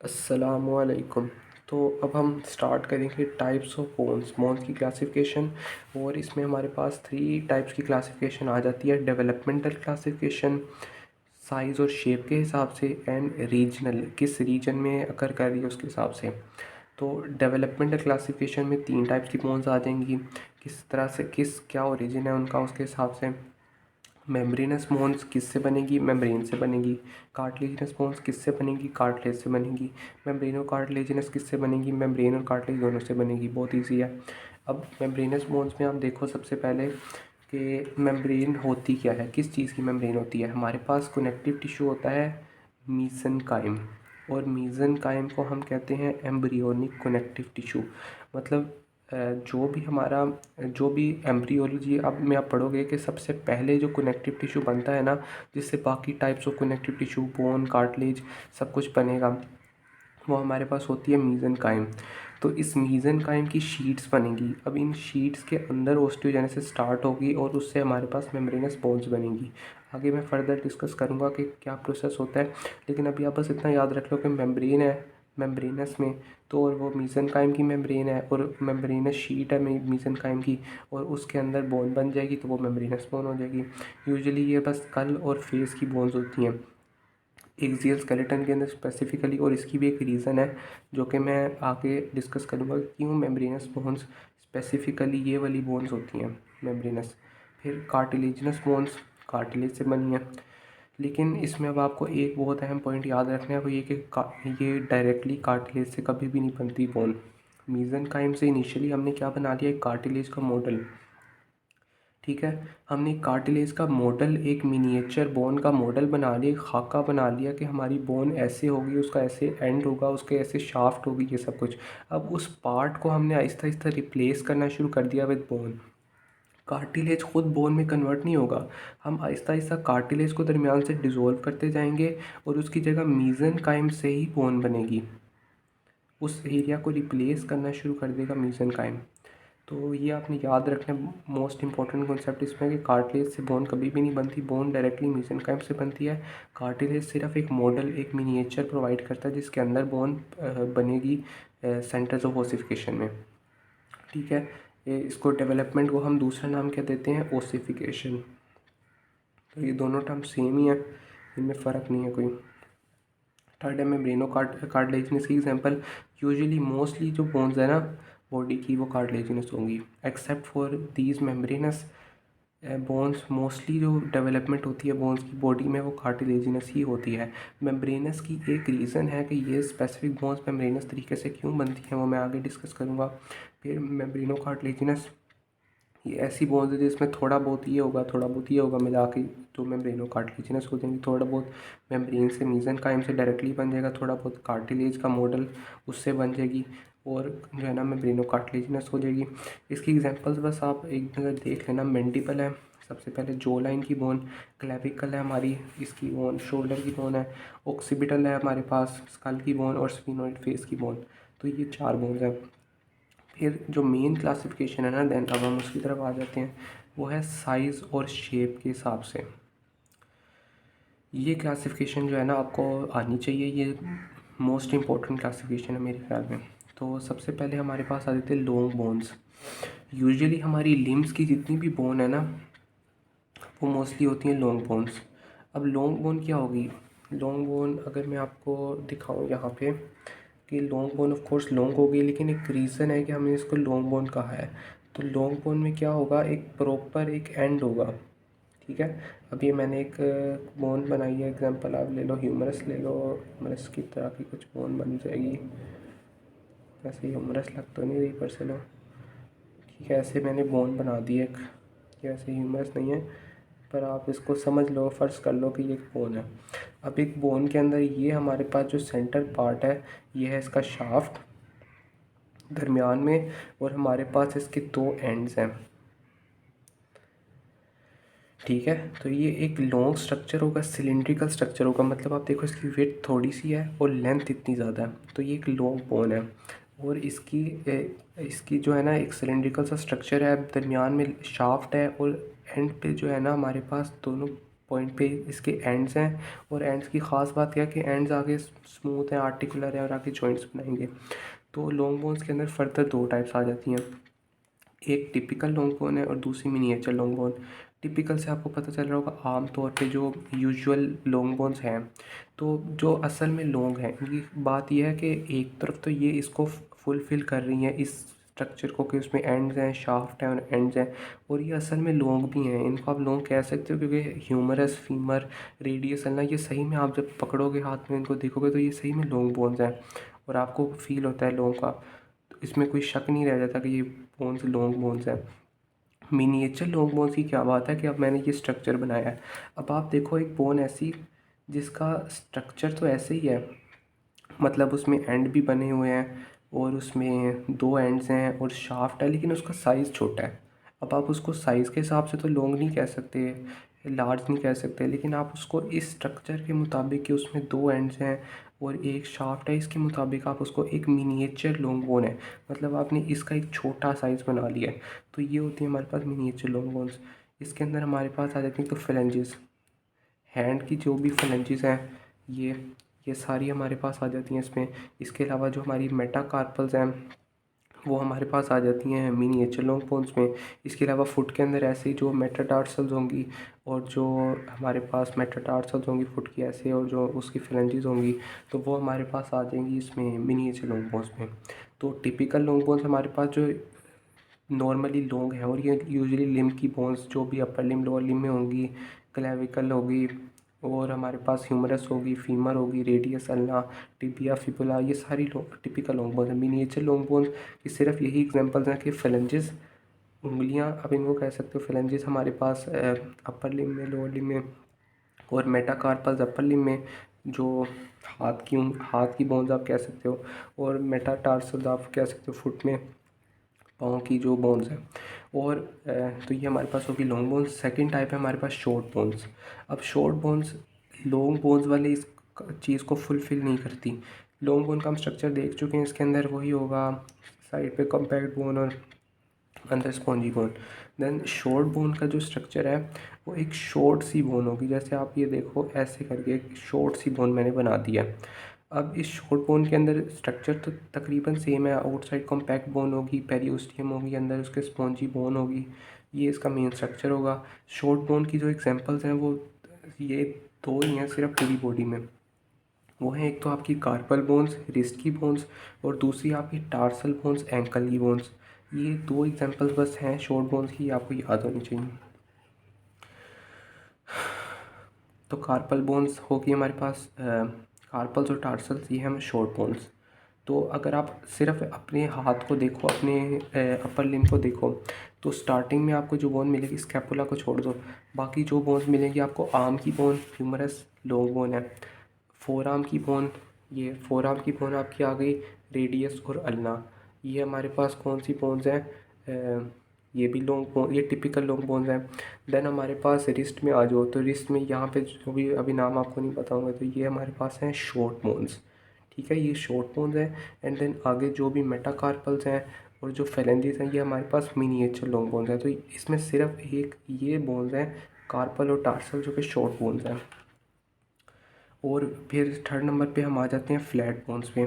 अस्सलामुअलैकुम। तो अब हम स्टार्ट करेंगे टाइप्स ऑफ बोन्स बोन्स की क्लासिफिकेशन। और इसमें हमारे पास 3 टाइप्स की क्लासिफिकेशन आ जाती है: डेवलपमेंटल क्लासिफिकेशन, साइज़ और शेप के हिसाब से, एंड रीजनल, किस रीजन में अकर कर रही है उसके हिसाब से। तो डेवलपमेंटल क्लासिफिकेशन में 3 टाइप्स की बोन्स आ जाएंगी, किस तरह से, किस क्या ओरिजिन है उनका उसके हिसाब से। मेम्ब्रेनस बोन्स किससे बनेगी? मेम्ब्रेन से बनेगी। कार्टिलेजिनस बोन्स किससे बनेगी? कार्टिलेज से बनेगी। मेम्ब्रेनो कार्टिलेजिनस किससे बनेगी? मेम्ब्रेन और कार्टिलेज दोनों से बनेगी। बहुत ईजी है। अब मेम्ब्रेनस बोन्स में आप देखो सबसे पहले कि मेम्ब्रेन होती क्या है, किस चीज़ की मेम्ब्रेन होती है। हमारे पास कनेक्टिव टिश्यू होता है मीसेनकाइम, और मीसेनकाइम को हम कहते हैं एम्ब्रियोनिक कनेक्टिव टिश्यू। मतलब जो भी एम्ब्रियोलॉजी अब में आप पढ़ोगे कि सबसे पहले जो कनेक्टिव टिश्यू बनता है ना, जिससे बाकी types of connective tissue, bone, cartilage सब कुछ बनेगा, वो हमारे पास होती है मीसेनकाइम। तो इस मीसेनकाइम की शीट्स बनेंगी। अब इन शीट्स के अंदर ओस्टियोजेनेसिस स्टार्ट होगी और उससे हमारे पास मेम्ब्रेनस बोन्स बनेंगी। आगे मैं फर्दर डिस्कस करूँगा कि क्या प्रोसेस होता है, लेकिन अभी आप बस इतना याद रख लो कि मेम्ब्रेन है मेम्ब्रेनस में, तो और वो मीसेनकाइम की मेम्ब्रेन है और मेम्ब्रेनस शीट है मीसेनकाइम की, और उसके अंदर बोन बन जाएगी तो वो मेम्ब्रेनस बोन हो जाएगी। यूजुअली ये बस स्कल और फेस की बोन्स होती हैं एक्सियल स्केलेटन के अंदर स्पेसिफिकली, और इसकी भी एक रीज़न है जो कि मैं आगे डिस्कस करूँगा कि क्यों मेम्ब्रेनस बोन्स स्पेसिफिकली ये वाली बोन्स होती हैं मेम्ब्रेनस। फिर कार्टिलेजिनस बोन्स कार्टिलेज से बनी है, लेकिन इसमें अब आपको एक बहुत अहम पॉइंट याद रखना है, वो ये कि ये डायरेक्टली कार्टिलेज से कभी भी नहीं बनती बोन। मीसेनकाइम से इनिशियली हमने क्या बना लिया, एक कार्टिलेज का मॉडल। ठीक है, हमने कार्टिलेज का मॉडल, एक मिनिएचर बोन का मॉडल बना लिया, एक खाका बना लिया कि हमारी बोन ऐसे होगी, उसका ऐसे एंड होगा, उसके ऐसे शाफ्ट होगी, ये सब कुछ। अब उस पार्ट को हमने आहिस्ता आहिस्ता रिप्लेस करना शुरू कर दिया विद बोन। कार्टिलेज खुद बोन में कन्वर्ट नहीं होगा, हम आहिस्ता आहिस्ता कार्टिलेज को दरमियान से डिज़ोल्व करते जाएंगे और उसकी जगह मीसेनकाइम से ही बोन बनेगी। उस एरिया को रिप्लेस करना शुरू कर देगा मीसेनकाइम। तो ये आपने याद रखना, मोस्ट इंपॉर्टेंट कॉन्सेप्ट इसमें कि कार्टिलेज से बोन कभी भी नहीं बनती, बोन डायरेक्टली मीसेनकाइम से बनती है। कार्टिलेज सिर्फ एक मॉडल, एक मिनिएचर प्रोवाइड करता है जिसके अंदर बोन बनेगी सेंटर्स ऑफ ओसिफिकेशन में। ठीक है, इसको डेवलपमेंट को हम दूसरा नाम क्या देते हैं, ओसिफिकेशन। तो ये दोनों टर्म सेम ही है, इनमें फ़र्क नहीं है कोई। थर्ड है मेम्ब्रेनो कार्टिलेजिनस की एग्जांपल। यूजुअली मोस्टली जो बोन्स है ना बॉडी की, वो कार्टिलेजिनस होंगी, except for these membranes bones. Mostly जो डेवलपमेंट होती है बोन्स की बॉडी में, वो कार्टिलेजिनस ही होती है। मेम्ब्रेनस की एक रीज़न है कि ये स्पेसिफिक बोन्स मेम्ब्रेनस तरीके से क्यों बनती हैं, वो मैं आगे डिस्कस करूँगा। फिर मेम्ब्रेनो कार्टिलेजिनस, ये ऐसी बोन्स है जिसमें थोड़ा बहुत ये होगा, थोड़ा बहुत ये होगा, मिला के तो मेम्ब्रेनो कार्टिलेजिनस हो जाएंगी। थोड़ा बहुत मेम्ब्रेन से मीसेनकाइम से डायरेक्टली बन जाएगा, थोड़ा बहुत कार्टिलेज का मॉडल उससे बन जाएगी, और जो है ना मेम्ब्रेनो कार्टिलेजिनस हो जाएगी। इसकी एग्जांपल्स बस आप एक जगह देख लेना। मेंडिबल है सबसे पहले, जो लाइन की बोन। क्लेविकल है हमारी, इसकी बोन शोल्डर की बोन है। ऑक्सीपिटल है हमारे पास, स्कल की बोन, और स्फिनोइड फेस की बोन। तो ये 4 बोन्स हैं। फिर जो मेन क्लासिफिकेशन है ना, देन अब हम उसकी तरफ आ जाते हैं, वो है साइज़ और शेप के हिसाब से। ये क्लासिफिकेशन जो है ना आपको आनी चाहिए, ये मोस्ट इम्पॉर्टेंट क्लासिफिकेशन है मेरे ख्याल में। तो सबसे पहले हमारे पास आ जाते हैं लॉन्ग बोन्स। यूजुअली हमारी लिम्स की जितनी भी बोन है ना, वो मोस्टली होती हैं लॉन्ग बोन्स। अब लॉन्ग बोन क्या होगी? लॉन्ग बोन अगर मैं आपको दिखाऊं यहाँ पे, कि long bone of course long होगी, लेकिन एक रीज़न है कि हमने इसको लॉन्ग बोन कहा है। तो लॉन्ग बोन में क्या होगा, एक प्रॉपर एक एंड होगा। ठीक है, अब ये मैंने एक बोन बनाई है, एग्जांपल आप ले लो, ह्यूमरस ले लो, ह्यूमरस की तरह की कुछ बोन बन जाएगी। वैसे ह्यूमरस लग तो नहीं रही, पर चलो ठीक है, ऐसे मैंने बोन बना दी एक। ये ऐसे ह्यूमरस नहीं है, पर आप इसको समझ लो, फ़र्ज़ कर लो कि ये एक बोन है। अब एक बोन के अंदर ये हमारे पास जो सेंटर पार्ट है, ये है इसका शाफ्ट दरमियान में, और हमारे पास इसके 2 एंड्स हैं। ठीक है, तो ये एक लॉन्ग स्ट्रक्चर होगा, सिलिंड्रिकल स्ट्रक्चर होगा। मतलब आप देखो इसकी विड्थ थोड़ी सी है और लेंथ इतनी ज़्यादा है, तो ये एक लॉन्ग बोन है। और इसकी जो है ना एक सिलिंड्रिकल सा स्ट्रक्चर है, दरमियान में शाफ्ट है, और एंड पे जो है ना हमारे पास दोनों पॉइंट पे इसके एंड्स हैं, और एंड्स की ख़ास बात क्या है कि एंड्स आगे स्मूथ हैं, आर्टिकुलर है और आगे जॉइंट्स बनाएंगे। तो लॉन्ग बोन्स के अंदर फर्दर दो टाइप्स आ जाती हैं, एक टिपिकल लॉन्ग बोन है और दूसरी मिनिएचर लॉन्ग बोन। टिपिकल से आपको पता चल रहा होगा आम तौर पे जो यूजुअल लॉन्ग बोन्स हैं, तो जो असल में लॉन्ग हैं इनकी बात यह है कि एक तरफ तो ये इसको फुलफ़िल कर रही हैं इस स्ट्रक्चर को कि उसमें एंड्स हैं, शाफ्ट हैं और एंड्स हैं, और ये असल में लॉन्ग भी हैं। इनको आप लॉन्ग कह सकते हो क्योंकि ह्यूमरस, फीमर, रेडियस, अल्ना, ये सही में आप जब पकड़ोगे हाथ में इनको देखोगे तो ये सही में लॉन्ग बोन्स हैं और आपको फील होता है लॉन्ग का। तो इसमें कोई शक नहीं रह जाता कि ये बोन्स लॉन्ग बोन्स हैं। मिनिएचर लॉन्ग बोन्स की क्या बात है कि अब मैंने ये स्ट्रक्चर बनाया है। अब आप देखो एक बोन ऐसी जिसका स्ट्रक्चर तो ऐसे ही है, मतलब उसमें एंड भी बने हुए हैं और उसमें दो एंड्स हैं और शाफ्ट है, लेकिन उसका साइज़ छोटा है। अब आप उसको साइज़ के हिसाब से तो लॉन्ग नहीं कह सकते, लार्ज नहीं कह सकते, लेकिन आप उसको इस स्ट्रक्चर के मुताबिक कि उसमें दो एंड्स हैं और एक शाफ्ट है, इसके मुताबिक आप उसको एक मिनिएचर लॉन्ग बोन है, मतलब आपने इसका एक छोटा साइज़ बना लिया है। तो ये होती है हमारे पास मिनिएचर लॉन्ग बोन्स। इसके अंदर हमारे पास आ जाती हैं तो फ्लेंजेस, हैंड की जो भी फ्लेंजेस हैं ये ये सारी हमारे पास आ जाती हैं इसमें। इसके अलावा जो हमारी मेटाकार्पल्स हैं वो हमारे पास आ जाती हैं मिनिएचर लॉन्ग बोन्स में। इसके अलावा फुट के अंदर ऐसे ही जो मेटाटार्सल्स होंगी और जो हमारे पास मेटाटार्सल्स होंगी फुट की ऐसे, और जो उसकी फ्लेंजेस होंगी तो वो हमारे पास आ जाएंगी इसमें मिनिएचर लॉन्ग बोन्स में। तो टिपिकल लॉन्ग बोन्स हमारे पास जो नॉर्मली लॉन्ग है, और ये यूजुअली लिम्ब की बोन्स जो भी अपर लिम्ब लोअर लिम्ब में होंगी, क्लेविकल होगी और हमारे पास ह्यूमरस होगी, फीमर होगी, रेडियस, अल्ना, टिबिया, फिबुला, ये सारी टिपिकल लॉन्ग बोन्स हैं। मिनिएचर लॉन्ग बोन्स की सिर्फ यही एग्जांपल्स हैं कि फ्लेंजेस, उंगलियां आप इनको कह सकते हो फ्लेंजेस हमारे पास अपर लिम्ब में, लोअर लिम्ब में, और मेटाकार्पल्स अपर लिम्ब में, जो हाथ की बोन्स आप कह सकते हो, और मेटाटार्सल्स आप कह सकते हो फुट में, पाँव की जो बोन्स हैं। और तो ये हमारे पास होगी लॉन्ग बोन्स। सेकंड टाइप है हमारे पास शॉर्ट बोन्स। अब शॉर्ट बोन्स लॉन्ग बोन्स वाले इस चीज़ को फुलफ़िल नहीं करती। लॉन्ग बोन का हम स्ट्रक्चर देख चुके हैं, इसके अंदर वही होगा, साइड पे कॉम्पैक्ट बोन और अंदर spongy bone. Then short bone का जो स्ट्रक्चर है वो एक शॉर्ट सी बोन होगी, जैसे आप ये देखो ऐसे करके एक शॉर्ट सी बोन मैंने बना दिया। अब इस शॉर्ट बोन के अंदर स्ट्रक्चर तो तकरीबन सेम है, आउटसाइड कॉम्पैक्ट बोन होगी, पेरियोस्टियम होगी, अंदर उसके स्पॉन्जी बोन होगी, ये इसका मेन स्ट्रक्चर होगा। शॉर्ट बोन की जो एग्जांपल्स हैं वो ये दो ही हैं सिर्फ पूरी बॉडी में, वो है एक तो आपकी कार्पल बोन्स, रिस्ट की बोन्स, और दूसरी आपकी टार्सल बोन्स, एंकल की बोन्स। ये दो एग्जांपल्स बस हैं शॉर्ट बोन्स की, आपको याद होनी चाहिए। तो कार्पल बोन्स होगी हमारे पास, कार्पल्स और टार्सल्स, ये हैं शॉर्ट बोन्स। तो अगर आप सिर्फ अपने हाथ को देखो, अपने अपर लिम्ब को देखो, तो स्टार्टिंग में आपको जो बोन मिलेगी, स्कैपुला को छोड़ दो, बाकी जो बोन्स मिलेंगी आपको, आर्म की बोन, ह्यूमरस, लॉन्ग बोन है। फोर आर्म की बोन, ये फोर आर्म की बोन आपकी आ गई, रेडियस और अल्ना। ये हमारे पास कौन सी बोन्स हैं, ये भी लॉन्ग बोन, ये टिपिकल लॉन्ग बोन्स हैं। देन हमारे पास रिस्ट में आ जाओ, तो रिस्ट में यहाँ पे जो भी अभी नाम आपको नहीं पता होगा, तो ये हमारे पास हैं शॉर्ट बोन्स। ठीक है, ये शॉर्ट बोन्स हैं। एंड देन आगे जो भी मेटाकार्पल्स हैं और जो फेलेंजेस हैं, ये हमारे पास मिनिएचर लॉन्ग बोन्स हैं। तो इसमें सिर्फ एक ये बोन्स हैं, कार्पल और टार्सल, जो कि शॉर्ट बोन्स हैं। और फिर थर्ड नंबर पे हम आ जाते हैं फ्लैट बोन्स पे।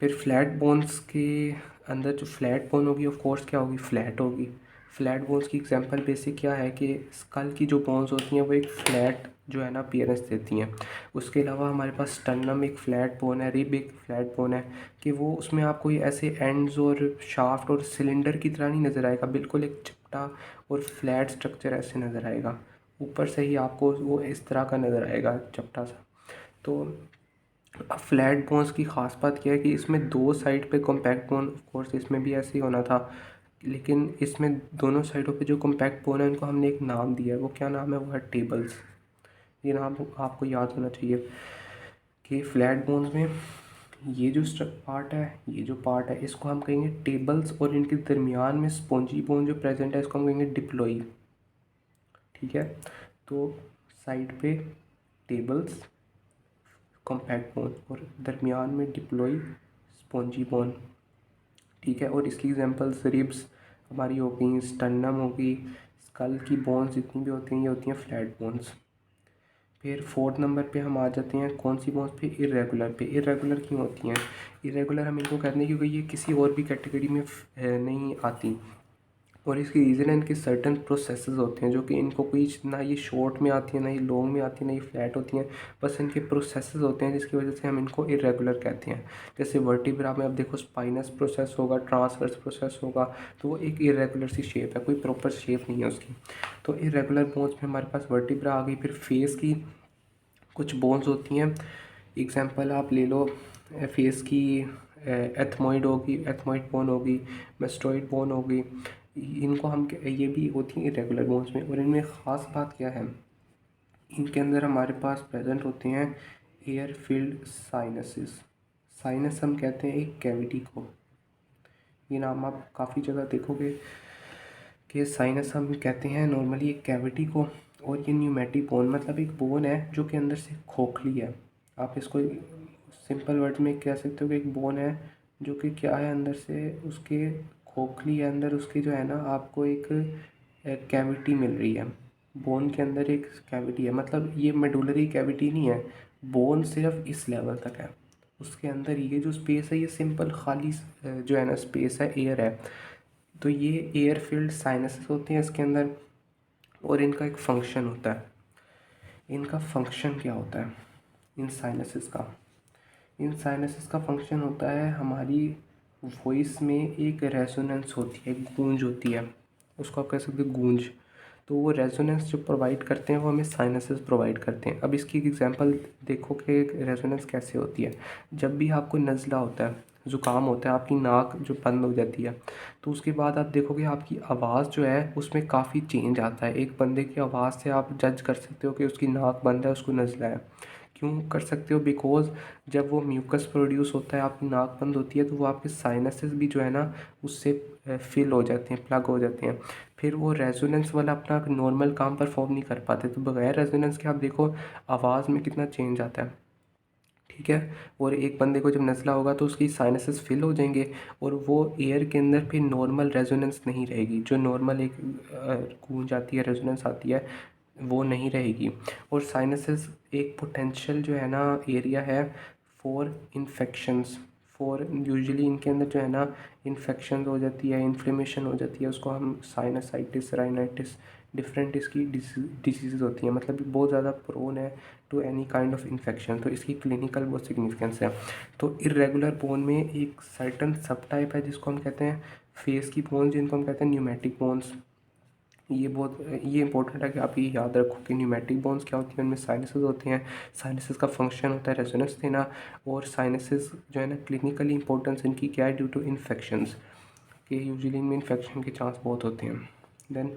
फिर फ्लैट बोन्स के अंदर जो फ्लैट बोन होगी ऑफ कोर्स क्या होगी, फ्लैट होगी। फ्लैट बोन्स की एग्जांपल बेसिक क्या है कि स्कल की जो बोन्स होती हैं वो एक फ्लैट जो है ना अपीयरेंस देती हैं। उसके अलावा हमारे पास स्टर्नम एक फ्लैट बोन है, रिब एक फ्लैट बोन है, कि वो उसमें आपको ये ऐसे एंड्स और शाफ्ट और सिलेंडर की तरह नहीं नज़र आएगा, बिल्कुल एक चपटा और फ्लैट स्ट्रक्चर ऐसे नज़र आएगा, ऊपर से ही आपको वो इस तरह का नज़र आएगा चपटा सा। तो अब फ्लैट बोन्स की ख़ास बात क्या है कि इसमें दो साइड पे कॉम्पैक्ट बोन, ऑफ कोर्स इसमें भी ऐसे ही होना था, लेकिन इसमें दोनों साइडों पे जो कॉम्पैक्ट बोन है उनको हमने एक नाम दिया है। वो क्या नाम है, वो है टेबल्स। ये नाम आपको याद होना चाहिए कि फ्लैट बोन्स में ये जो पार्ट है, ये जो पार्ट है, इसको हम कहेंगे टेबल्स, और इनके दरमियान में स्पॉन्जी बोन जो प्रेजेंट है इसको हम कहेंगे डिप्लॉई। ठीक है, तो साइड पे टेबल्स, कॉम्पैक्ट बोन, और दरमियान में डिप्लॉई, स्पॉन्जी बोन। ठीक है, और इसकी एग्जांपल्स रिब्स हमारी हो गई, स्टर्नम होगी, स्कल की बोन्स जितनी भी होती हैं ये होती हैं फ्लैट बोन्स। फिर फोर्थ नंबर पे हम आ जाते हैं कौन सी बोन्स पे, इरेगुलर पे। इरेगुलर क्यों होती हैं? इरेगुलर हम इनको कहते हैं क्योंकि ये किसी और भी कैटेगरी में नहीं आती, और इसकी रीज़न है इनके सर्टन प्रोसेसेस होते हैं जो कि इनको कोई ना ये शॉर्ट में आती है, ना ये लॉन्ग में आती है, ना ये फ्लैट होती हैं, बस इनके प्रोसेसेस होते हैं जिसकी वजह से हम इनको इरेगुलर कहते हैं। जैसे वर्टिब्रा में अब देखो स्पाइनस प्रोसेस होगा, ट्रांसवर्स प्रोसेस होगा, तो वो एक इरेगुलर सी शेप है, कोई प्रॉपर शेप नहीं है उसकी। तो इरेगुलर बोन्स में हमारे पास वर्टिब्रा आ गई। फिर फेस की कुछ बोन्स होती हैं, एग्जांपल आप ले लो फेस की, एथमॉइड होगी, एथमॉइड बोन होगी, मेस्टोइड बोन होगी, इनको हम ये भी होती हैं इरेगुलर बोन्स में। और इनमें ख़ास बात क्या है, इनके अंदर हमारे पास प्रेजेंट होते हैं एयर फील्ड साइनसेस। साइनस हम कहते हैं एक कैविटी को, ये नाम आप काफ़ी जगह देखोगे कि साइनस हम कहते हैं नॉर्मली एक कैविटी को। और ये न्यूमेटिक बोन मतलब एक बोन है जो कि अंदर से खोखली है। आप इसको सिंपल वर्ड में कह सकते हो कि एक बोन है जो कि क्या है, अंदर से उसके खोखली है, अंदर उसकी जो है ना आपको एक कैविटी मिल रही है। बोन के अंदर एक कैविटी है, मतलब ये मेडुलरी कैविटी नहीं है, बोन सिर्फ इस लेवल तक है। उसके अंदर ये जो स्पेस है ये सिंपल खाली जो है ना स्पेस है, एयर है। तो ये एयर फील्ड साइनसेस होते हैं इसके अंदर। और इनका एक फंक्शन होता है, इनका फंक्शन क्या होता है इन साइनसेस का? इन साइनसेस का फंक्शन होता है हमारी वॉइस में एक रेजोनेंस होती है, गूंज होती है, उसको आप कह सकते हो गूंज। तो वो रेजोनेंस जो प्रोवाइड करते हैं वो हमें साइनसेस प्रोवाइड करते हैं। अब इसकी एक एग्जांपल देखो कि रेजोनेंस कैसे होती है। जब भी आपको नज़ला होता है, ज़ुकाम होता है, आपकी नाक जो बंद हो जाती है, तो उसके बाद आप देखोगे आपकी आवाज़ जो है उसमें काफ़ी चेंज आता है। एक बंदे की आवाज़ से आप जज कर सकते हो कि उसकी नाक बंद है, उसको नज़ला है। क्यों कर सकते हो? बिकॉज़ जब वो म्यूकस प्रोड्यूस होता है, आपकी नाक बंद होती है, तो वो आपके साइनसेस भी जो है ना उससे फिल हो जाते हैं, प्लग हो जाते हैं। फिर वो रेजोनेंस वाला अपना नॉर्मल काम परफॉर्म नहीं कर पाते। तो बगैर रेजोनेंस के आप देखो आवाज़ में कितना चेंज आता है, ठीक है। और एक बंदे को जब नज़ला होगा तो उसकी साइनसेस फिल हो जाएंगे, और वो एयर के अंदर फिर नॉर्मल रेजोनेंस नहीं रहेगी। जो नॉर्मल एक गूंज आती है, रेजोनेंस आती है, वो नहीं रहेगी। और साइनसेस एक पोटेंशियल जो है ना एरिया है फॉर इन्फेक्शंस, फॉर यूजुअली इनके अंदर जो है ना इन्फेक्शन हो जाती है, इन्फ्लेमेशन हो जाती है, उसको हम साइनसाइटिस, राइनाइटिस, डिफरेंट इसकी डिजीज़ होती हैं, मतलब बहुत ज़्यादा प्रोन है to any kind of infection. तो इसकी क्लिनिकल बहुत सिग्निफिकेंस है। तो इरेगुलर बोन में एक सर्टन सब टाइप है जिसको हम कहते हैं फेस की बोन, जिनको हम कहते हैं न्यूमेटिक बोन्स। ये इंपॉर्टेंट है कि आप ये याद रखो कि न्यूमेटिक बोन्स क्या होती हैं, उनमें साइनसेस होते हैं। साइनसेस का फंक्शन होता है रेजोनेंस देना। और साइनसेस जो है ना क्लिनिकली इंपॉर्टेंस इनकी क्या है, ड्यू टू इन्फेक्शंस, कि यूजुअली इनमें इन्फेक्शन के चांस बहुत होते हैं। देन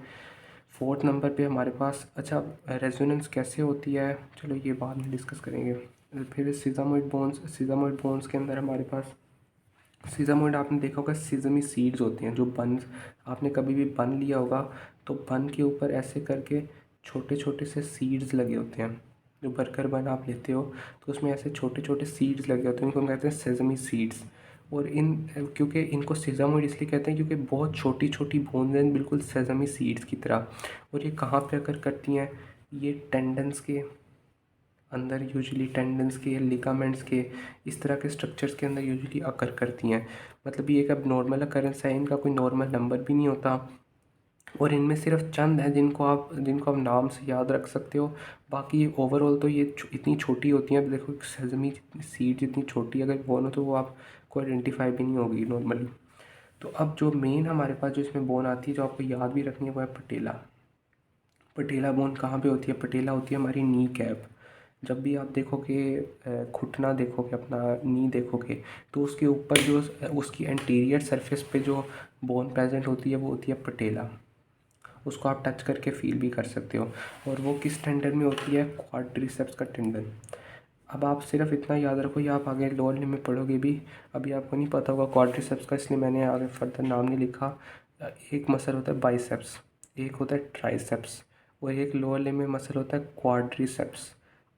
फोर्थ नंबर पे हमारे पास, अच्छा रेजोनेंस कैसे होती है, चलो ये बाद में डिस्कस करेंगे। फिर सीज़ामोइड बोन्स के अंदर हमारे पास सीज़ामोइड, आपने देखा होगा सीज़मी सीड्स होती हैं, जो बन, आपने कभी भी बन लिया होगा तो बन के ऊपर ऐसे करके छोटे छोटे से सीड्स लगे होते हैं। जो बर्गर बन आप लेते हो तो उसमें ऐसे छोटे छोटे सीड्स लगे होते हैं, इनको हम कहते हैं सेज़मी सीड्स। और इन क्योंकि इनको सीज़ामोइड इसलिए कहते हैं क्योंकि बहुत छोटी छोटी बूंदें हैं, बिल्कुल सेज़मी सीड्स की तरह। और ये कहाँ पे अकर करती हैं? ये टेंडन्स के अंदर, यूजुअली टेंडन्स के, लिगामेंट्स के, इस तरह के स्ट्रक्चर्स के अंदर यूजुअली अकर करती हैं। मतलब ये एक अब नॉर्मल अकरेंस है, इनका कोई नॉर्मल नंबर भी नहीं होता। और इनमें सिर्फ चंद हैं जिनको आप नाम से याद रख सकते हो। बाकी ओवरऑल तो ये इतनी छोटी होती हैं, देखो सेजमी सीड जितनी छोटी अगर बोन हो तो वो आपको आइडेंटिफाई भी नहीं होगी नॉर्मली। तो अब जो मेन हमारे पास जो इसमें बोन आती है जो आपको याद भी रखनी है वो है पटेला। पटेला बोन कहाँ पे होती है? पटेला होती है हमारी नी कैप। जब भी आप देखोगे घुटना देखोगे, अपना नी देखोगे, तो उसके ऊपर जो उसकी एंटीरियर सरफेस पे जो बोन प्रेजेंट होती है वो होती है पटेला। उसको आप टच करके फील भी कर सकते हो। और वो किस टेंडन में होती है? क्वाड्रिसेप्स का टेंडन। अब आप सिर्फ इतना याद रखो, या आप आगे लोअर लिम्ब में पढ़ोगे भी, अभी आपको नहीं पता होगा क्वाड्रिसेप्स का, इसलिए मैंने आगे फर्दर नाम नहीं लिखा। एक मसल होता है बाइसेप्स, एक होता है ट्राइसेप्स, और एक लोअर लिम्ब में मसल होता है क्वाड्रिसेप्स।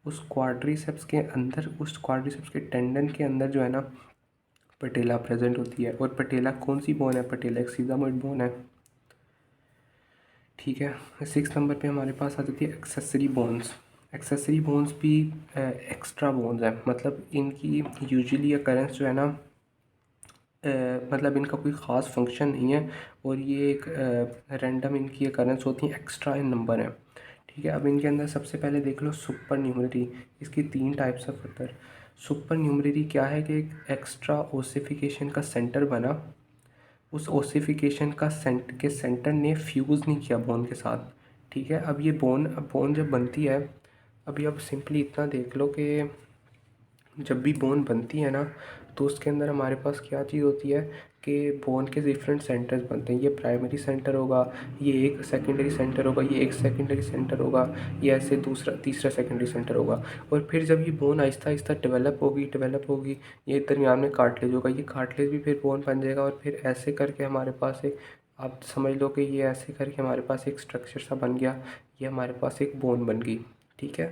उस क्वाड्रिसेप्स के टेंडन के अंदर जो है ना पटेला प्रेजेंट होती है। और पटेला कौन सी बोन है? पटेला एक सीजामोइड बोन है। ठीक है। 6 नंबर पे हमारे पास आ जाती है एक्सेसरी बोन्स। एक्सेसरी बोन्स भी एक्स्ट्रा बोन्स हैं, मतलब इनकी यूजुअली अकरेंस जो है ना, मतलब इनका कोई ख़ास फंक्शन नहीं है, और ये एक रैंडम इनकी अकरेंस होती है, एक्स्ट्रा इन नंबर है। ठीक है, अब इनके अंदर सबसे पहले देख लो सुपर न्यूमररी। इसकी 3 टाइप्स ऑफ होता है। सुपर न्यूमररी क्या है कि एक एक्स्ट्रा ओसिफिकेशन का सेंटर बना, उस ओसिफिकेशन का सेंटर ने फ्यूज़ नहीं किया बोन के साथ। ठीक है, अब ये बोन जब बनती है, अभी अब सिंपली इतना देख लो कि जब भी बोन बनती है ना, तो उसके अंदर हमारे पास क्या चीज़ होती है कि बोन के डिफरेंट सेंटर्स बनते हैं। ये प्राइमरी सेंटर होगा, ये एक सेकेंडरी सेंटर होगा, ये एक सेकेंडरी सेंटर होगा, ये ऐसे दूसरा तीसरा सेकेंडरी सेंटर होगा। और फिर जब ये बोन आहिस्ता आहिस्ता डेवलप होगी, ये दरमियान में कार्टिलेज होगा, ये कार्टिलेज भी फिर बोन बन जाएगा, और फिर ऐसे करके हमारे पास एक, आप समझ लो कि ये ऐसे करके हमारे पास एक स्ट्रक्चर सा बन गया, ये हमारे पास एक बोन बन गई। ठीक है,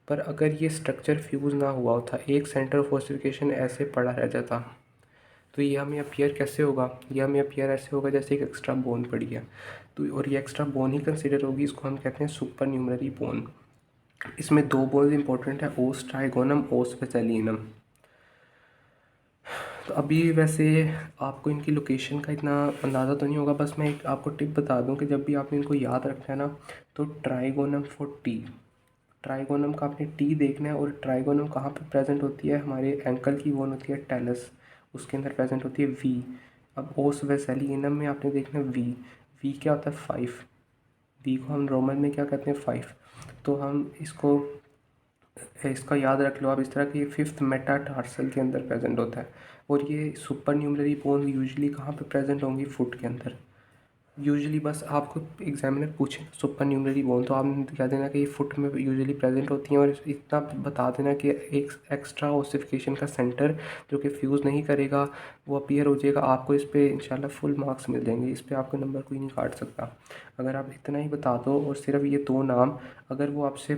पर अगर ये स्ट्रक्चर फ्यूज़ ना हुआ होता, एक सेंटर ऑफ ओसिफिकेशन ऐसे पड़ा रह जाता, तो ये हमें अपीयर कैसे होगा? ये हमें अपीयर ऐसे होगा जैसे एक एक्स्ट्रा बोन पड़ी है। तो और ये एक्स्ट्रा बोन ही कंसिडर होगी, इसको हम कहते हैं सुपर न्यूमररी बोन। इसमें 2 बोन्स इंपॉर्टेंट है, ओस ट्राइगोनम, ओस वेसेलिनम। तो अभी वैसे आपको इनकी लोकेशन का इतना अंदाज़ा तो नहीं होगा, बस मैं एक आपको टिप बता दूं कि जब भी आपने इनको याद रखना है ना, तो ट्राइगोनम फॉर टी, ट्राइगोनम का आपने टी देखना है। और ट्राइगोनम कहाँ पे प्रेजेंट होती है? हमारे एंकल की बोन होती है टेलस, उसके अंदर प्रेजेंट होती है वी। अब ओस वेसेलिनम में आपने देखना वी, वी क्या होता है? 5। वी को हम रोमन में क्या कहते हैं? 5। तो हम इसका याद रख लो आप इस तरह कि ये 5th मेटाटार्सल के अंदर प्रेजेंट होता है। और ये सुपर न्यूमररी बोन यूजुअली कहाँ पे प्रेजेंट होंगी? फुट के अंदर। यूजुअली बस आपको एग्जामिनर पूछे सुपर न्यूमररी बोन, तो आपने कह देना कि ये फुट में यूजुअली प्रेजेंट होती हैं, और इतना बता देना कि एक एक्स्ट्रा ओसिफिकेशन का सेंटर जो कि फ्यूज़ नहीं करेगा, वो अपीयर हो जाएगा। आपको इस पे इंशाल्लाह फुल मार्क्स मिल जाएंगे, इस पे आपका नंबर कोई नहीं काट सकता। अगर आप इतना ही बता दो और सिर्फ ये 2 नाम, अगर वो आपसे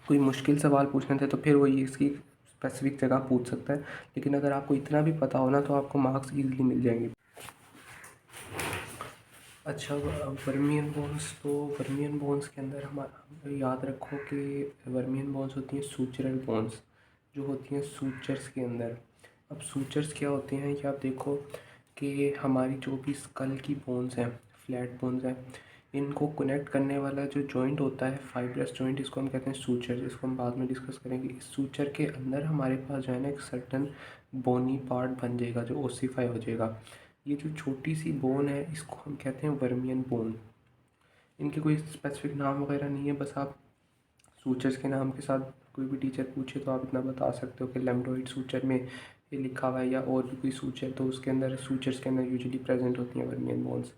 कोई मुश्किल सवाल पूछने थे तो फिर वो ये इसकी स्पेसिफिक जगह पूछ सकता है, लेकिन अगर आपको इतना भी पता हो ना, तो आपको मार्क्स ईजिली मिल जाएंगे। अच्छा, वर्मियन बोन्स, तो वर्मियन बोन्स के अंदर हमारा याद रखो कि वर्मियन बोन्स होती हैं सूचरल बोन्स, जो होती हैं सूचर्स के अंदर। अब सूचर्स क्या होते हैं कि आप देखो कि हमारी जो भी स्कल की बोन्स हैं, फ्लैट बोन्स हैं, इनको कनेक्ट करने वाला जो जॉइंट होता है फाइब्रस जॉइंट, इसको हम कहते हैं सूचर, जिसको हम बाद में डिस्कस करेंगे। इस सूचर के अंदर हमारे पास जो है ना एक सर्टन बोनी पार्ट बन जाएगा जो ओसीफाई हो जाएगा। ये जो छोटी सी बोन है, इसको हम कहते हैं वर्मियन बोन। इनके कोई स्पेसिफिक नाम वगैरह नहीं है, बस आप सूचर्स के नाम के साथ कोई भी टीचर पूछे तो आप इतना बता सकते हो कि लेम्डोइड सूचर में ये लिखा हुआ है, या और भी कोई सूचर, तो उसके अंदर सूचर्स के अंदर यूजुअली प्रेजेंट होती हैं वर्मियन बोन्स।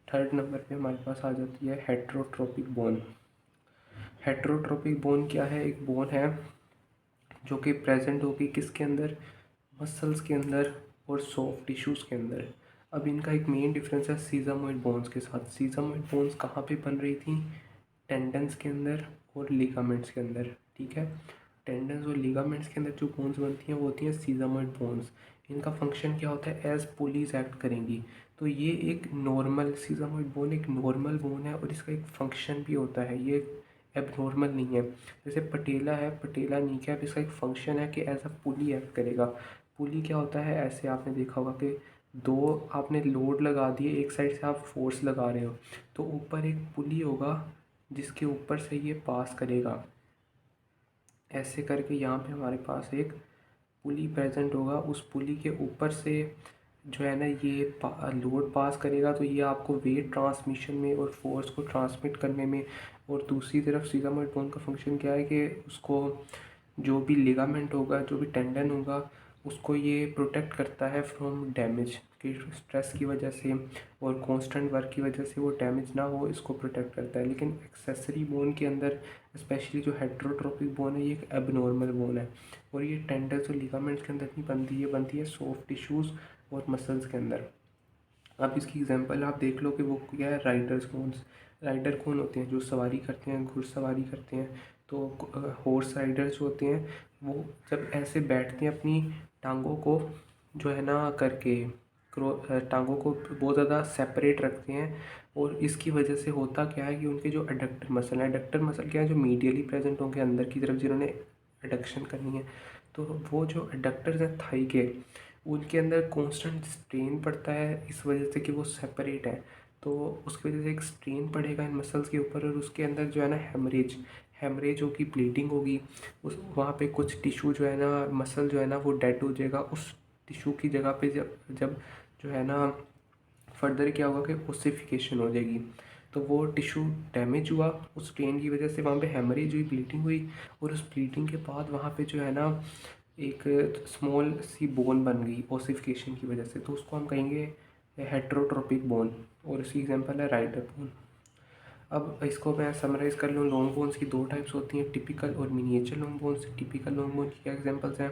3rd नंबर पे हमारे पास आ जाती है हेट्रोट्रोपिक बोन। हेट्रोट्रोपिक बोन क्या है? एक बोन है जो कि प्रेजेंट होगी किसके अंदर? मसल्स के अंदर और सॉफ्ट टिश्यूज़ के अंदर। अब इनका एक मेन डिफरेंस है सीज़ामोइड बोन्स के साथ। सीज़ामोइड बोन्स कहाँ पे बन रही थी? टेंडन्स के अंदर और लिगामेंट्स के अंदर। ठीक है, टेंडन्स और लिगामेंट्स के अंदर जो बोन्स बनती हैं वो होती हैं सीज़ामोइड बोन्स। इनका फंक्शन क्या होता है? एज पुलीज एक्ट करेंगी। तो ये एक नॉर्मल सीज़ामोइड बोन एक नॉर्मल बोन है, और इसका एक फंक्शन भी होता है, ये एबनॉर्मल नहीं है। जैसे पटेला है, पटेला नी कैप, इसका एक फंक्शन है कि एज अ पुली एक्ट करेगा। पुली क्या होता है? ऐसे आपने देखा होगा कि 2 आपने लोड लगा दिए, एक साइड से आप फोर्स लगा रहे हो, तो ऊपर एक पुली होगा जिसके ऊपर से ये पास करेगा। ऐसे करके यहाँ पे हमारे पास एक पुली प्रेजेंट होगा, उस पुली के ऊपर से जो है ना ये लोड पास करेगा, तो ये आपको वेट ट्रांसमिशन में और फोर्स को ट्रांसमिट करने में। और दूसरी तरफ सीज़ामोइड बोन का फंक्शन क्या है कि उसको जो भी लिगामेंट होगा, जो भी टेंडन होगा, उसको ये प्रोटेक्ट करता है फ्रॉम डैमेज, कि स्ट्रेस की वजह से और कांस्टेंट वर्क की वजह से वो डैमेज ना हो, इसको प्रोटेक्ट करता है। लेकिन एक्सेसरी बोन के अंदर स्पेशली जो हेट्रोट्रोपिक बोन है, ये एक एबनॉर्मल बोन है, और ये टेंडन्स और लिगामेंट्स के अंदर नहीं बनती, ये बनती है सॉफ्ट टिश्यूज़ और मसल्स के अंदर। अब इसकी एग्जांपल आप देख लो कि वो क्या है? Riders bones. राइडर कौन होते हैं? जो सवारी करते हैं, घुड़सवारी करते हैं। तो हॉर्स राइडर्स होते हैं, वो जब ऐसे बैठते हैं अपनी टांगों को जो है ना करके टांगों को बहुत ज़्यादा सेपरेट रखते हैं। और इसकी वजह से होता क्या है कि उनके जो एडक्टर मसल क्या है, जो मीडियली प्रेजेंट होंगे अंदर की तरफ, जिन्होंने एडक्शन करनी है, तो वो जो एडक्टर्स हैं थाई के, उनके अंदर कांस्टेंट स्ट्रेन पड़ता है इस वजह से कि वो सेपरेट है। तो उसकी वजह से एक स्ट्रेन पड़ेगा इन मसल्स के ऊपर, और उसके अंदर जो है ना हेमरेज होगी, ब्लीडिंग होगी। उस वहाँ पे कुछ टिश्यू जो है ना, मसल जो है ना वो डेड हो जाएगा। उस टिश्यू की जगह पे जब जब जो है ना फर्दर क्या होगा कि ओसिफिकेशन हो जाएगी। तो वो टिश्यू डैमेज हुआ, उस स्ट्रेन की वजह से वहाँ पे हेमरेज हुई, ब्लीडिंग हुई। और उस ब्लीडिंग के बाद वहाँ पे जो है ना एक स्मॉल सी बोन बन गई ओसिफिकेशन की वजह से, तो उसको हम कहेंगे हेट्रोट्रोपिक बोन। और इसकी एग्जांपल है राइटर बोन। अब इसको मैं समराइज़ कर लूँ, लॉन्ग बोन्स की दो टाइप्स होती हैं, टिपिकल और miniature long bones. Typical long bone की क्या एग्जांपल्स हैं?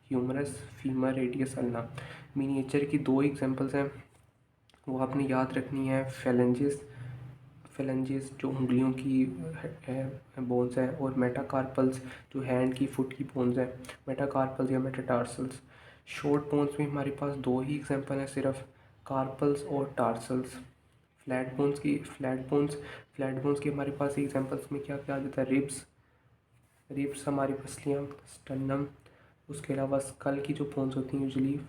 Humerus, femur, radius, ulna. Miniature की दो एग्जांपल्स हैं, वो आपने याद रखनी है। फेलेंजेस जो उंगलियों की बोन्स हैं, और मेटाकार्पल्स जो हैंड की, फुट की बोन्स हैं, मेटाकार्पल्स या मेटाटार्सल्स। शॉर्ट बोन्स में हमारे पास दो ही एग्जांपल हैं सिर्फ, कार्पल्स और टार्सल्स। फ्लैट बोन्स की हमारे पास एग्जांपल्स में क्या क्या आ जाता है? रिब्स हमारी पसलियाँ, स्टर्नम। उसके अलावा स्कल की जो बोन्स होती हैं यूजुअली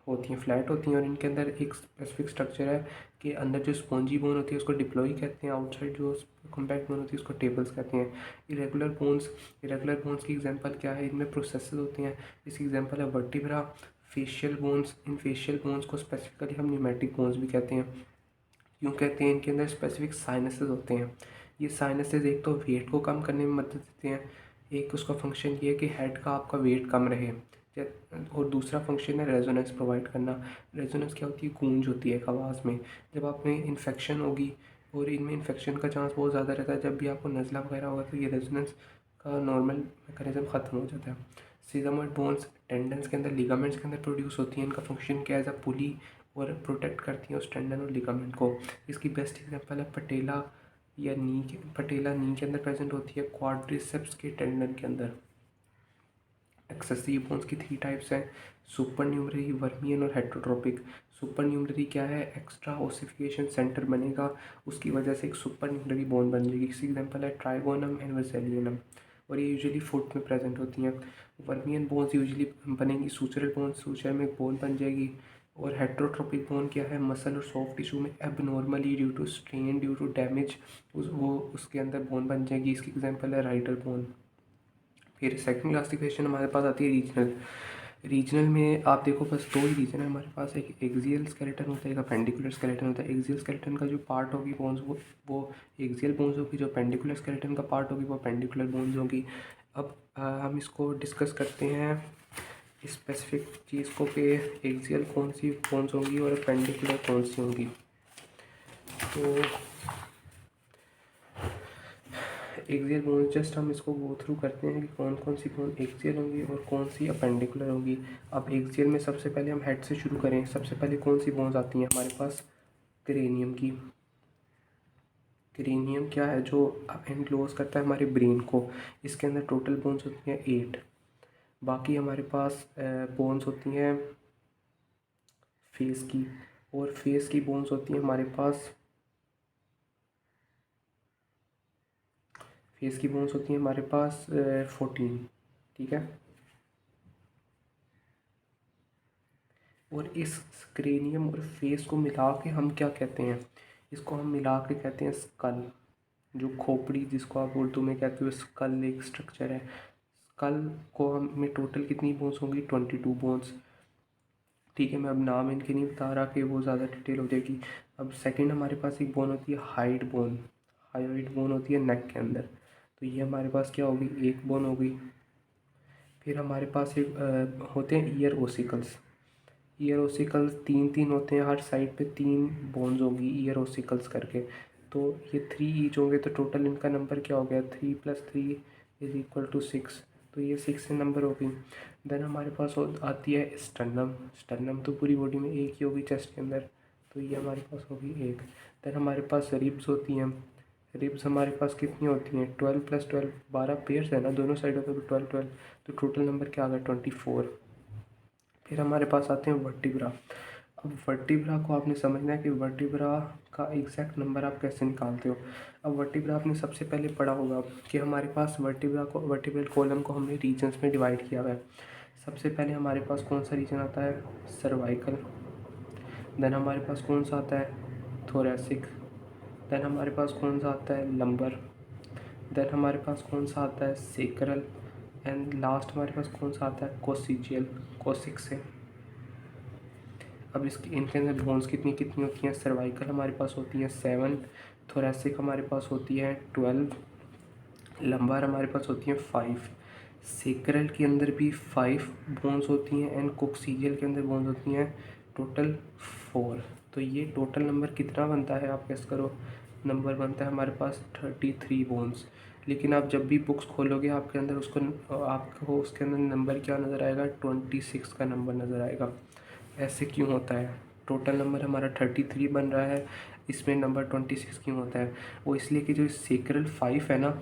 होती हैं, फ्लैट होती हैं, और इनके अंदर एक स्पेसिफिक स्ट्रक्चर है कि अंदर जो स्पॉन्जी बोन होती है उसको डिप्लॉय कहते हैं, आउटसाइड जो कॉम्पैक्ट बोन होती है उसको टेबल्स कहते हैं। इरेगुलर बोन्स की एग्जांपल क्या है? इनमें प्रोसेसेस होते हैं। इसकी एग्जांपल है वर्टिब्रा, फेशियल बोन्स। इन फेशियल बोन्स को स्पेसिफिकली हम न्यूमेटिक बोन्स भी कहते हैं। क्यों कहते हैं? इनके अंदर स्पेसिफिक साइनसेस होते हैं। ये साइनसेस एक तो वेट को कम करने में मदद देते हैं, एक उसका फंक्शन ये है कि हेड का आपका वेट कम रहे, और दूसरा फंक्शन है रेजोनेंस प्रोवाइड करना। रेजोनेंस क्या होती है? गूंज होती है एक आवाज़ में। जब आप में इन्फेक्शन होगी, और इनमें इन्फेक्शन का चांस बहुत ज़्यादा रहता है, जब भी आपको नज़ला वगैरह होगा तो ये रेजोनेंस का नॉर्मल मैकेनिज्म ख़त्म हो जाता है। सीजामॉइड बोन्स टेंडन्स के अंदर, लिगामेंट्स के अंदर प्रोड्यूस होती हैं। इनका फंक्शन क्या है? एज अ पुली, और प्रोटेक्ट करती हैं उस टेंडन और लिगामेंट को। इसकी बेस्ट एग्जांपल है पटेला या पटेला नी के अंदर प्रेजेंट होती है, क्वाड्रिसेप्स के टेंडन के अंदर। एक्सेसिव बोन्स की थ्री टाइप्स हैं, सुपर न्यूमररी, वर्मियन और हेट्रोट्रोपिक। सुपर न्यूमररी क्या है? एक्स्ट्रा ओसिफिकेशन सेंटर बनेगा, उसकी वजह से एक सुपर न्यूमररी बोन बन जाएगी। इसकी एग्जांपल है ट्राइगोनम एंड वेसेलियनम, और ये यूजुअली फुट में प्रेजेंट होती हैं। वर्मियन बोन्स यूजुअली बनेंगी सूचरल बोन, सूचर में एक बोन बन जाएगी। और हेट्रोट्रोपिक बोन क्या है? मसल और सॉफ्ट टिश्यू में abnormally due to strain, due to damage, उसके अंदर बोन बन जाएगी। इसकी एग्जांपल है राइटर बोन। फिर सेकंड क्लासिफिकेशन हमारे पास आती है रीजनल में आप देखो बस दो ही रीजन है हमारे पास, एक एक्सियल स्केलेटन होता है, एक अपेंडिकुलर स्केलेटन होता है। एक्सियल स्केलेटन का जो पार्ट होगी बोन्स, वो एक्सियल बोन्स होगी, जो अपेंडिकुलर स्केलेटन का पार्ट होगी वो अपेंडिकुलर बोन्स होगी। अब हम इसको डिस्कस करते हैं स्पेसिफिक चीज़ को कि एक्सियल कौन सी बोन्स होंगी और अपेंडिकुलर कौन सी होंगी। तो एक्सियल बोन, जस्ट हम इसको गो थ्रू करते हैं कि कौन कौन सी बोन एक्सियल होंगी और कौन सी अपेंडिकुलर होंगी। अब एक्सियल में सबसे पहले हम हेड से शुरू करें। सबसे पहले कौन सी बोन्स आती हैं हमारे पास? क्रेनियम की। क्रेनियम क्या है? जो एनक्लोज करता है हमारे ब्रेन को। इसके अंदर टोटल बोन्स होती हैं 8। बाकी हमारे पास बोन्स होती हैं फेस की, और फेस की बोन्स होती हैं हमारे पास, फेस की बोन्स होती हैं हमारे पास 14। ठीक है। और इस क्रेनियम और फेस को मिला के हम क्या कहते हैं? इसको हम मिला के कहते हैं स्कल। जो खोपड़ी जिसको आप उर्दू में कहते हो, स्कल एक स्ट्रक्चर है। स्कल को हम में टोटल कितनी बोन्स होंगी? 22 बोन्स। ठीक है, मैं अब नाम इनके नहीं बता रहा कि वो ज़्यादा डिटेल हो जाएगी। अब सेकंड हमारे पास एक बोन होती है हाइड बोन। हाइड बोन होती है नेक के अंदर। तो ये हमारे पास क्या होगी? एक बोन होगी। फिर हमारे पास एक होते हैं ईयर ओसिकल्स। ईयर ओसिकल्स तीन तीन होते हैं, हर साइड पे 3 बोन्स होंगी ईयर ओसिकल्स करके। तो ये 3 ईच होंगे, तो टोटल इनका नंबर क्या हो गया? 3 + 3 = 6। तो ये 6 से नंबर हो गई। देन हमारे पास आती है स्टर्नम। स्टर्नम तो पूरी बॉडी में एक ही होगी चेस्ट के अंदर, तो ये हमारे पास होगी एक। देन हमारे पास रिब्स होती हैं। रिब्स हमारे पास कितनी होती हैं? 12 + 12, 12 पेयर्स है ना दोनों साइडों पे, 12 12। तो टोटल नंबर क्या आ गया? 24। फिर हमारे पास आते हैं वर्टिब्रा। अब वर्टिब्रा को आपने समझना है कि वर्टिब्रा का एग्जैक्ट नंबर आप कैसे निकालते हो। अब वर्टिब्रा आपने सबसे पहले पढ़ा होगा कि हमारे पास वर्टिब्रा को, वर्टिब्रल कॉलम को हमने रीजन्स में डिवाइड किया हुआ है। सबसे पहले हमारे पास कौन सा रीजन आता है, सर्वाइकल। देन हमारे पास कौन सा आता है, थोरेसिक। देन हमारे पास कौन सा आता है, लंबर। देन हमारे पास कौन सा आता है, सेक्रल। एंड लास्ट हमारे पास कौन सा आता है, कोसिजियल, कोसिक्स से। अब इसके इनके अंदर बोन्स कितनी कितनी होती हैं, सर्वाइकल हमारे पास होती है 7, थोरेसिक हमारे पास होती है 12, लंबार हमारे पास होती है 5, सेक्रल के अंदर भी 5 बोन्स होती हैं एंड कोक्सीजियल के अंदर बोन्स होती हैं टोटल 4। तो ये टोटल नंबर कितना बनता है आप गेस करो। नंबर बनता है हमारे पास 33 बोन्स। लेकिन आप जब भी बुक्स खोलोगे आपके अंदर आपको उसके अंदर नंबर क्या नज़र आएगा, 26 का नंबर नज़र आएगा। ऐसे क्यों होता है, टोटल नंबर हमारा 33 बन रहा है, इसमें नंबर 26 क्यों होता है। वो इसलिए कि जो सेक्रल 5 है ना,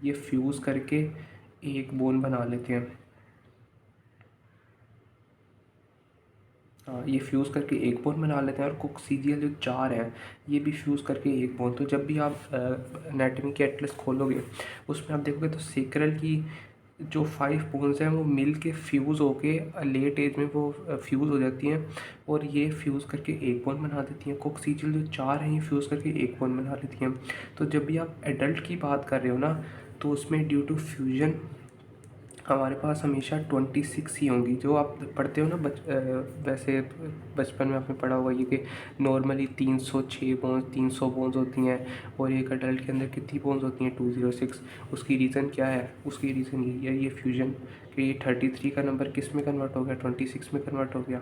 ये फ्यूज़ करके एक बोन बना लेते हैं। हाँ, ये फ्यूज़ करके एक बोन बना लेते हैं। और कोक्सीजियल जो 4 है ये भी फ्यूज़ करके एक बोन। तो जब भी आप एनाटॉमी के एटलस खोलोगे उसमें आप देखोगे तो सेक्रल की जो 5 बोन्स हैं वो मिल के फ्यूज़ होके लेट एज में वो फ्यूज़ हो जाती हैं और ये फ्यूज़ करके एक बोन बना देती हैं। कोक्सीजियल जो 4 हैं ये फ्यूज़ करके एक बोन बना लेती हैं। तो जब भी आप एडल्ट की बात कर रहे हो ना, तो उसमें ड्यू टू फ्यूजन हमारे पास हमेशा 26 ही होंगी। जो आप पढ़ते हो ना वैसे बचपन में आपने पढ़ा होगा ये कि नॉर्मली 306 बोन्स 300 बोन्स होती हैं और एक अडल्ट के अंदर कितनी बोन्स होती हैं, 206। उसकी रीज़न क्या है, उसकी रीज़न यही है, ये फ्यूजन, कि ये 33 का नंबर किस में कन्वर्ट हो गया, 26 में कन्वर्ट हो गया।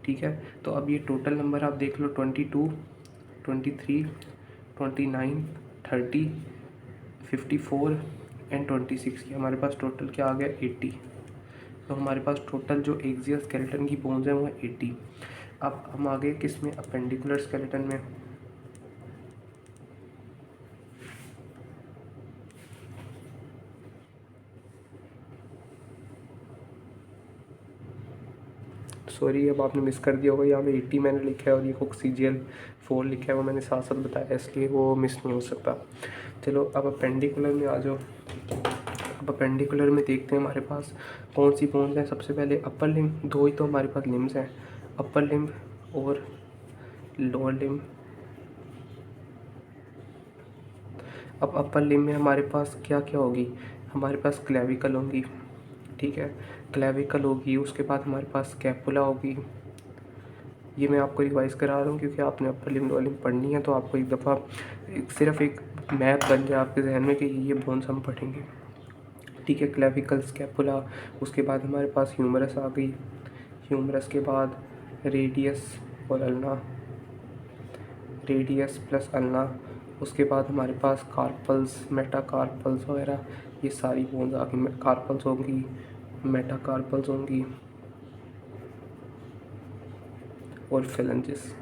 ठीक है, तो अब ये टोटल नंबर आप देख लो, 22, 23, 29, 30, 54 एंड 26 की हमारे पास टोटल क्या आ गया, 80। तो हमारे पास टोटल जो एक्सियल स्केलेटन की बोन्स हैं वो है 80। अब हम आगे किस में, अपेंडिकुलर स्केलेटन में। सॉरी, अब आपने मिस कर दिया होगा, यहाँ पे 80 मैंने लिखा है और ये कोक्सीजियल 4 लिखा है, वो मैंने साथ साथ बताया इसलिए वो मिस नहीं हो सकता। चलो अब अपेंडिकुलर में आ जाओ। अब अपेंडिकुलर में देखते हैं हमारे पास कौन सी बोन्स हैं। सबसे पहले अपर लिम्ब, दो ही तो हमारे पास लिम्स हैं, अपर लिम्ब और लोअर लिम्ब। अब अपर लिम्ब में हमारे पास क्या क्या होगी, हमारे पास क्लेविकल होगी, ठीक है, क्लेविकल होगी। उसके बाद हमारे पास स्कैपुला होगी। ये मैं आपको रिवाइज़ करा रहा हूँ क्योंकि आपने अपर लिम्ब लोअर लिम्ब पढ़नी है, तो आपको एक दफ़ा सिर्फ एक मैप बन जाए आपके जहन में कि ये बोन्स हम पढ़ेंगे। ठीक है, क्लेविकल, स्कैपुला। उसके बाद हमारे पास ह्यूमरस आ गई, ह्यूमरस के बाद रेडियस और अल्ना, रेडियस प्लस अल्ना। उसके बाद हमारे पास कार्पल्स, मेटाकार्पल्स वगैरह, ये सारी बोन्स आ गई। कार्पल्स होंगी, मेटाकार्पल्स होंगी और फिलेंजिस।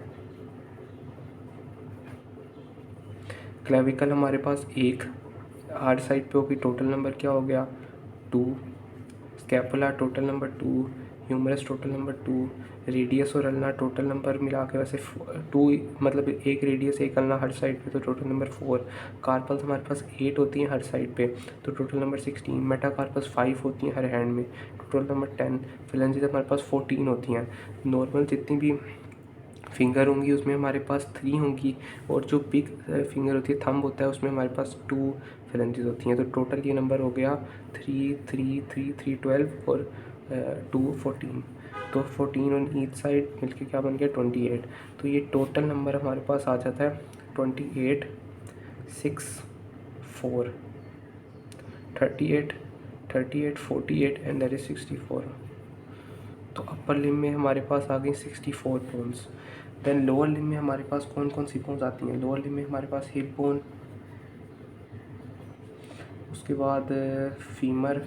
क्लेविकल हमारे पास एक हार्ड साइड पे होगी, टोटल नंबर क्या हो गया, 2। Scapula total number 2, humerus total number 2, radius और अल्ना टोटल नंबर मिला के वैसे 2, मतलब एक रेडियस एक अल्ना हर साइड पे, तो टोटल नंबर 4। कार्पल्स हमारे पास 8 होती हैं हर साइड पे, तो टोटल नंबर 16। मेटाकार्पल्स 5 होती हैं हर हैंड में, टोटल नंबर 10। फिलेंजिस हमारे पास 14 होती हैं। नॉर्मल जितनी भी फिंगर होंगी उसमें हमारे पास 3 होंगी और जो बिग फिंगर होती है, थंब होता है, उसमें हमारे पास 2 फिलेंजिस होती हैं। तो टोटल ये नंबर हो गया 3 3 3 3 12 और 2 14। तो 14 ऑन ईच साइड मिलके क्या बन गया, 28। तो ये टोटल नंबर हमारे पास आ जाता है 28 6 4 38 38 48 एंड दैट इज 64। तो अपर लिम्ब में हमारे पास आ गई 64 बोन्स। देन लोअर लिम्ब में हमारे पास कौन कौन सी बोन्स आती हैं। लोअर लिम्ब में हमारे पास हिप बोन, उसके बाद फीमर,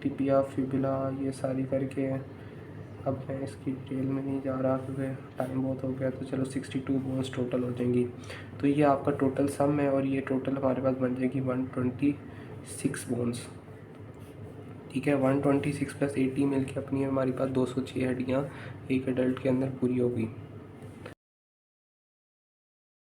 टिबिया, फिबुला, ये सारी करके। अब मैं इसकी डिटेल में नहीं जा रहा क्योंकि टाइम बहुत हो गया, तो चलो 62 बोन्स टोटल हो जाएंगी। तो ये आपका टोटल सम है और ये टोटल हमारे पास बन जाएगी 126 बोन्स। ठीक है। 126 + 80 मिल के अपनी हमारे पास 206 हड्डियाँ एक एडल्ट के अंदर पूरी होगी।